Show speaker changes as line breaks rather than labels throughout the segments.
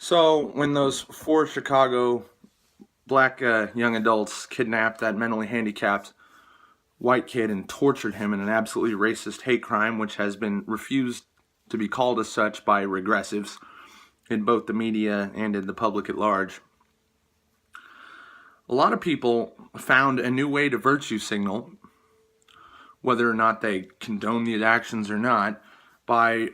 So when those four Chicago black young adults kidnapped that mentally handicapped white kid and tortured him in an absolutely racist hate crime, which has been refused to be called as such by regressives in both the media and in the public at large, a lot of people found a new way to virtue signal, whether or not they condone the actions or not, by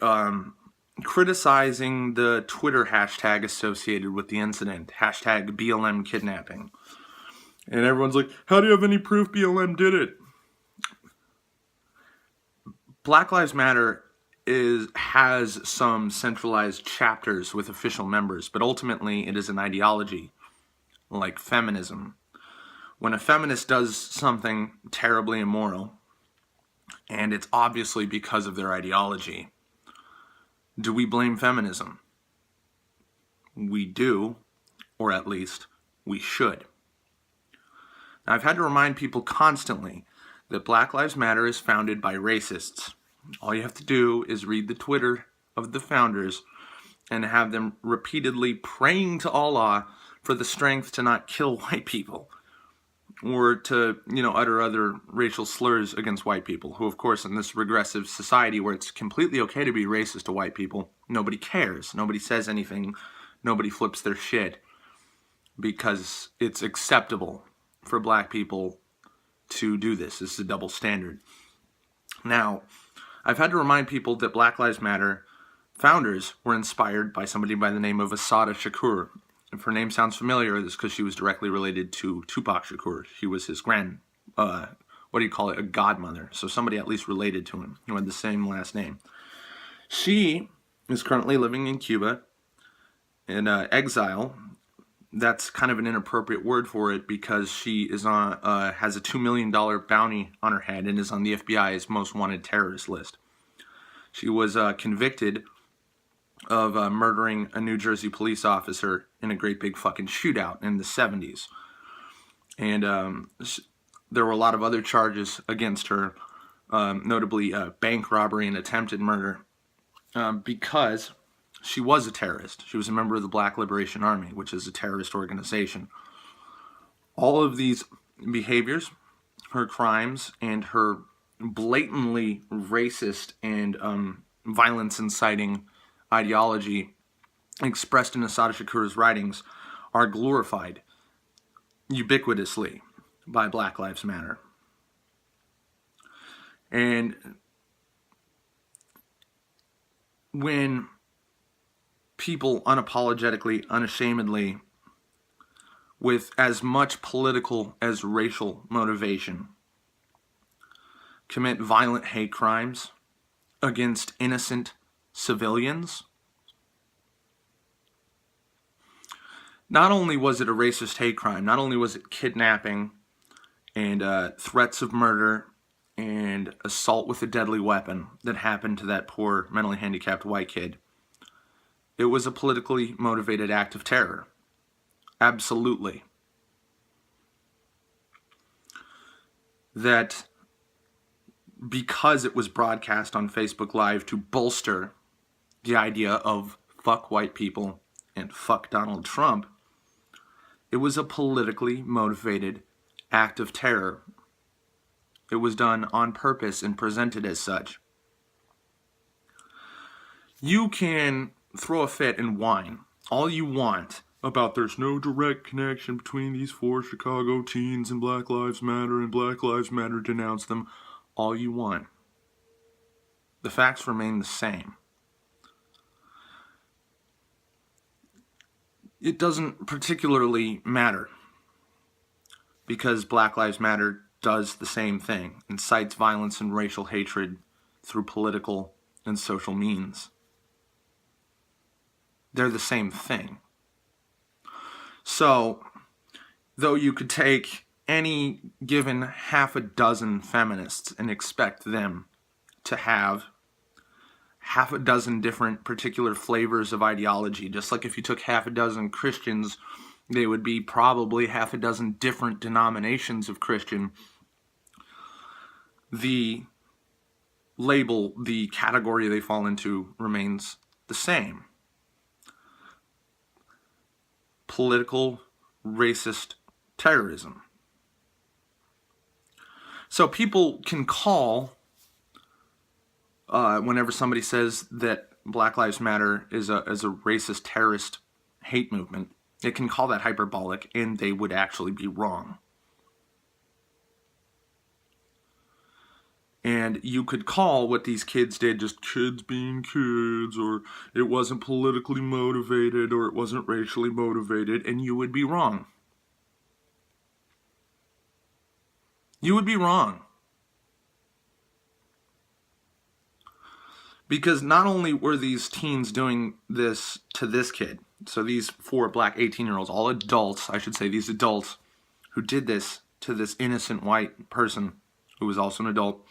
criticizing the Twitter hashtag associated with the incident, hashtag BLM kidnapping. And everyone's like, how do you have any proof BLM did it? Black Lives Matter has some centralized chapters with official members, but ultimately it is an ideology, like feminism. When a feminist does something terribly immoral, and it's obviously because of their ideology, do we blame feminism? We do, or at least we should. Now, I've had to remind people constantly that Black Lives Matter is founded by racists. All you have to do is read the Twitter of the founders and have them repeatedly praying to Allah for the strength to not kill white people or to, utter other racial slurs against white people, who, of course, in this regressive society where it's completely okay to be racist to white people, nobody cares. Nobody says anything. Nobody flips their shit because it's acceptable for black people to do this. This is a double standard. Now, I've had to remind people that Black Lives Matter founders were inspired by somebody by the name of Assata Shakur. If her name sounds familiar, it's because she was directly related to Tupac Shakur. She was his a godmother. So somebody at least related to him, who had the same last name. She is currently living in Cuba in exile. That's kind of an inappropriate word for it because she is on has a $2 million bounty on her head and is on the FBI's most wanted terrorist list. She was convicted of murdering a New Jersey police officer in a great big fucking shootout in the 70s. And there were a lot of other charges against her, notably bank robbery and attempted murder, because she was a terrorist. She was a member of the Black Liberation Army, which is a terrorist organization. All of these behaviors, her crimes, and her blatantly racist and violence-inciting ideology expressed in Assata Shakur's writings are glorified ubiquitously by Black Lives Matter. And when people unapologetically, unashamedly, with as much political as racial motivation, commit violent hate crimes against innocent civilians, not only was it a racist hate crime, not only was it kidnapping and threats of murder and assault with a deadly weapon that happened to that poor mentally handicapped white kid, it was a politically motivated act of terror. Absolutely. That because it was broadcast on Facebook Live to bolster the idea of fuck white people and fuck Donald Trump, it was a politically motivated act of terror. It was done on purpose and presented as such. You can throw a fit and whine all you want about there's no direct connection between these four Chicago teens and Black Lives Matter and Black Lives Matter denounced them all you want. The facts remain the same. It doesn't particularly matter because Black Lives Matter does the same thing, incites violence and racial hatred through political and social means. They're the same thing. So, though you could take any given half a dozen feminists and expect them to have half a dozen different particular flavors of ideology, just like if you took half a dozen Christians, they would be probably half a dozen different denominations of Christian. The label, the category they fall into remains the same. political, racist terrorism. So people can call, whenever somebody says that Black Lives Matter is a racist, terrorist hate movement, it can call that hyperbolic, and they would actually be wrong. And you could call what these kids did just kids being kids, or it wasn't politically motivated, or it wasn't racially motivated, and you would be wrong. You would be wrong. Because not only were these teens doing this to this kid, so these 4 black 18-year-olds, all adults, I should say, these adults who did this to this innocent white person who was also an adult,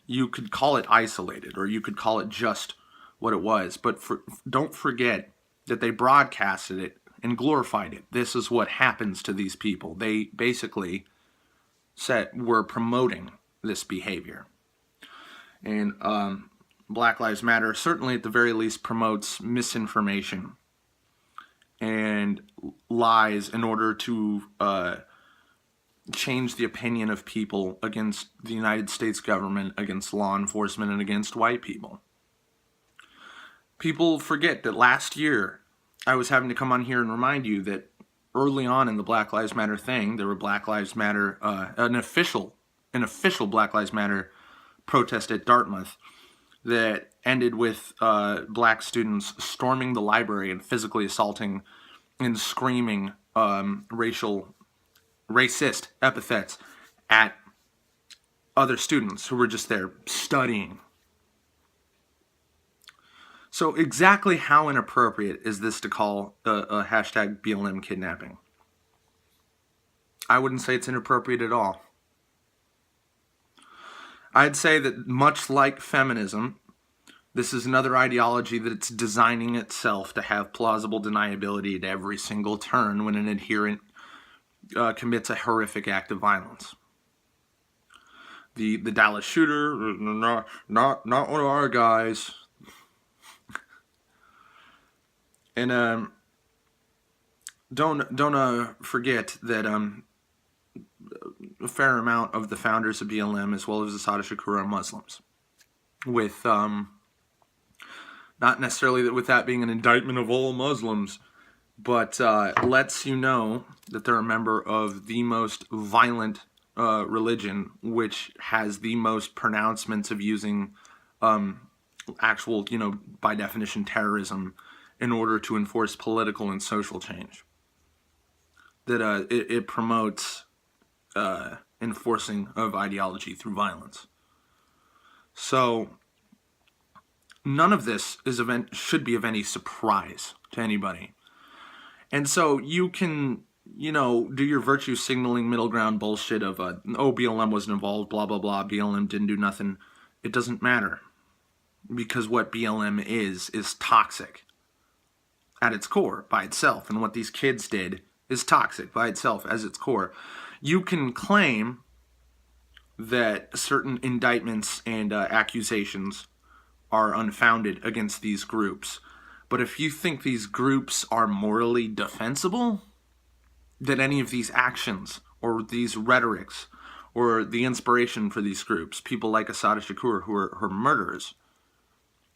you could call it isolated, or you could call it just what it was. But don't forget that they broadcasted it and glorified it. This is what happens to these people. They basically were promoting this behavior. And Black Lives Matter certainly at the very least promotes misinformation and lies in order to change the opinion of people against the United States government, against law enforcement, and against white people. People forget that last year I was having to come on here and remind you that early on in the Black Lives Matter thing, there were Black Lives Matter, an official Black Lives Matter protest at Dartmouth that ended with black students storming the library and physically assaulting and screaming racist epithets at other students who were just there studying. So exactly how inappropriate is this to call a hashtag BLM kidnapping? I wouldn't say it's inappropriate at all. I'd say that much like feminism, this is another ideology that it's designing itself to have plausible deniability at every single turn when an adherent commits a horrific act of violence. The Dallas shooter, not one of our guys. And don't forget that a fair amount of the founders of BLM, as well as Assata Shakur, are Muslims. With not necessarily with that being an indictment of all Muslims, but lets you know that they're a member of the most violent religion, which has the most pronouncements of using actual, by definition, terrorism in order to enforce political and social change. That it promotes enforcing of ideology through violence. So none of this should be of any surprise to anybody. And so you can, do your virtue signaling middle ground bullshit of, BLM wasn't involved, blah, blah, blah, BLM didn't do nothing. It doesn't matter. Because what BLM is toxic at its core by itself. And what these kids did is toxic by itself as its core. You can claim that certain indictments and accusations are unfounded against these groups. But if you think these groups are morally defensible, that any of these actions or these rhetorics or the inspiration for these groups, people like Assata Shakur who are murderers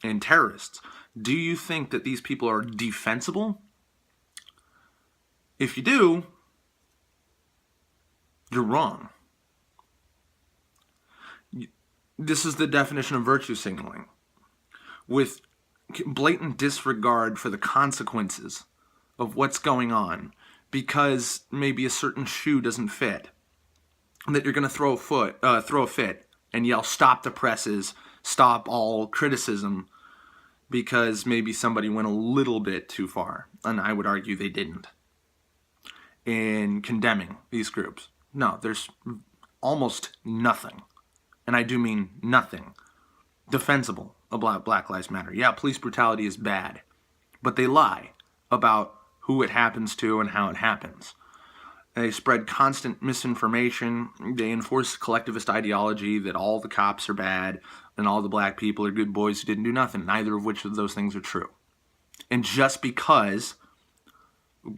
and terrorists, do you think that these people are defensible? If you do, you're wrong. This is the definition of virtue signaling. With blatant disregard for the consequences of what's going on, because maybe a certain shoe doesn't fit, that you're going to throw a fit and yell, "Stop the presses, stop all criticism," because maybe somebody went a little bit too far, and I would argue they didn't, in condemning these groups. No, there's almost nothing, and I do mean nothing, defensible about Black Lives Matter. Yeah, police brutality is bad, but they lie about who it happens to and how it happens. They spread constant misinformation. They enforce collectivist ideology that all the cops are bad and all the black people are good boys who didn't do nothing, neither of which of those things are true. And just because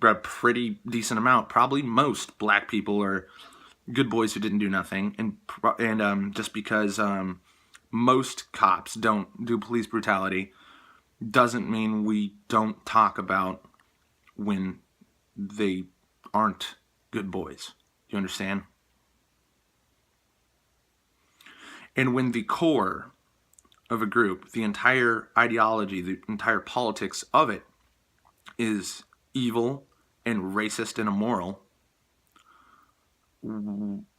a pretty decent amount. Probably most black people are good boys who didn't do nothing, and just because most cops don't do police brutality doesn't mean we don't talk about when they aren't good boys. You understand? And when the core of a group, the entire ideology, the entire politics of it is evil and racist and immoral,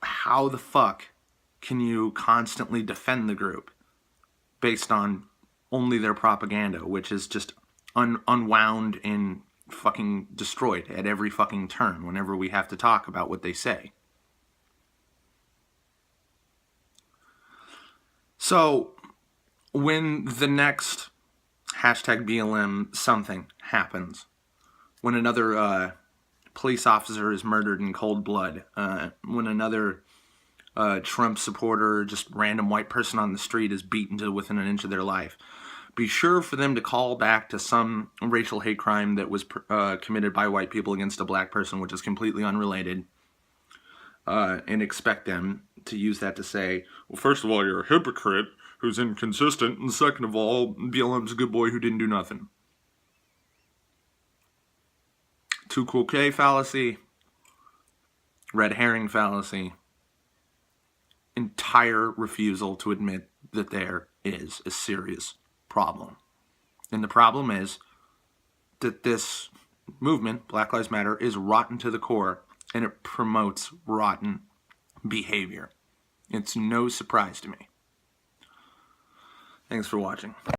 how the fuck can you constantly defend the group based on only their propaganda, which is just unwound and fucking destroyed at every fucking turn whenever we have to talk about what they say? So when the next hashtag BLM something happens, when another police officer is murdered in cold blood, when another Trump supporter, just random white person on the street, is beaten to within an inch of their life, be sure for them to call back to some racial hate crime that was committed by white people against a black person, which is completely unrelated, and expect them to use that to say, well, first of all, you're a hypocrite who's inconsistent, and second of all, BLM's a good boy who didn't do nothing. Too cool K fallacy, red herring fallacy, entire refusal to admit that there is a serious problem. And the problem is that this movement, Black Lives Matter, is rotten to the core, and it promotes rotten behavior. It's no surprise to me. Thanks for watching.